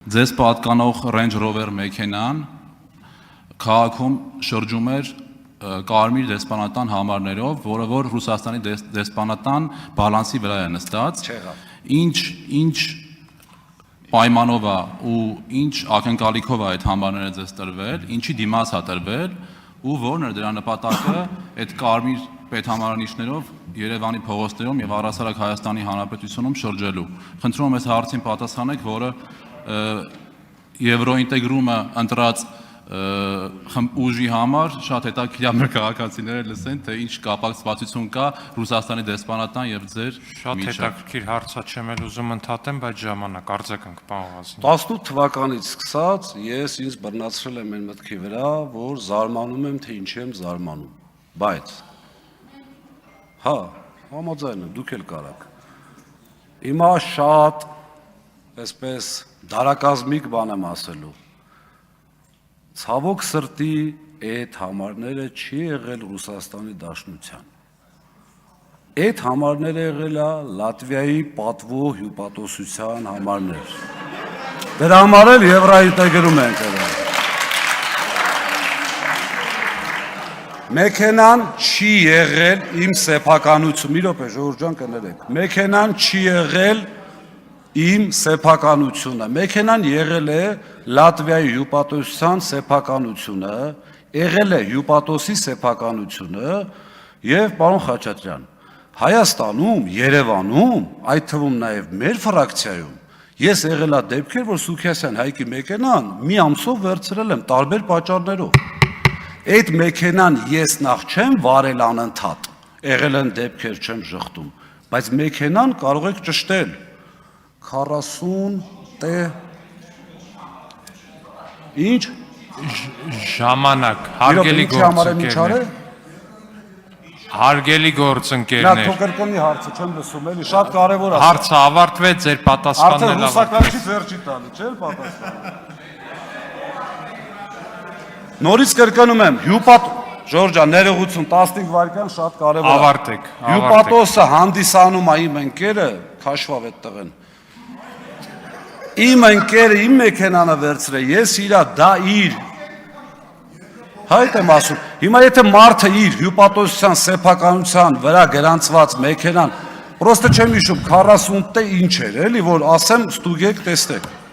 Ձեզ պատկանող Range Rover մեքենան քաղաքում շրջում էր կարմիր դեսպանատան համարներով, որը որ Ռուսաստանի դեսպանատան բալանսի վրա է նստած, ինչ պայմանով է ու ինչ ակնկալիքով է այդ համարները ձեզ տրվել, ինչի դիմաց է տրվել ու որն է դրա նպատակը այդ կարմիր պետհամարանիշներով Երևանի փողոցներում եւ առհասարակ Հայաստանի Հանրապետությունում շրջելու։ Խնդրում եմ այս հարցին պատասխանեք, որը Եվրոինտեգրումը ընտրած ուժի համար շատ հետաքրքիր է մեր քաղաքացիները լսեն, թե ինչ կապակցվածություն կա Ռուսաստանի դեսպանատան եւ ձեր Շատ հետաքրքիր հարց է, չեմ էլ ուզում ընդհատեմ, բայց ժամանակ արձագանք պարոն Ղազին։ 18 թվականից սկսած ես ինձ բռնացրել եմ այն մտքի վրա, որ զարմանում եմ, թե ինչի եմ զարմանում, բայց հա, համաձայն եմ, դուք էլ կարաք։ Հիմա շատ այսպես դարակազմիկ բան եմ ասելու։ Ցավոք սրտի այդ համարները չի եղել Ռուսաստանի Դաշնության։ Այդ համարները եղել է Լատվիայի պատվո հյուպատոսության համարներ։ Դրա համար էլ Եվրոինտեգրում ենք եղել։ Մեքենան չի եղել իմ սեփականություն, մի րոպե Ժորժ ջան կներեք։ Մեքենան չի եղել իմ սեփականությունը, մեքենան եղել է Լատվիայի հյուպատոսության սեփականությունը, եղել է հյուպատոսի սեփականությունը եւ պարոն Խաչատրյան, Հայաստանում, Երևանում, այդ թվում նաեւ մեր ֆրակցիայում, ես եղել է դեպքեր, որ Սուքիասյան Հայկի մեքենան մի ամսով վերցրել եմ տարբեր պատճառներով։ Այդ մեքենան ես նախ չեմ վարել անընդհատ, եղել են դեպքեր չեմ շղթում, բայց մեքենան կարող եք ճշտել 40 տե Ինչ ժամանակ հարգելի գործընկերներ Հարգելի գործընկերներ Նա կրկնի հարցը չեմ լսում էլի շատ կարևոր է Հարցը ավարտվեց ձեր պատասխանն էլ ավարտվեց վերջի տալի չէ՞ պատասխանը Նորից կրկնում եմ Ժորժ ջան ներողություն 15 վայրկյան շատ կարևոր է Ավարտեք Հյուպատոսը հանդիսանում է իմ ընկերը քաշվավ այդ տղեն Իմ ընկերը իմ մեքենանը վերցրել, ես իրա դա իր Հայտ եմ ասում, հիմա եթե մարդը իր հյուպատոսության սեփականության վրա գրանցված մեքենան, պրոստը չեմ հիշում 40 տե ինչ էր, էլի որ ասեմ ստուգեք տեսնեք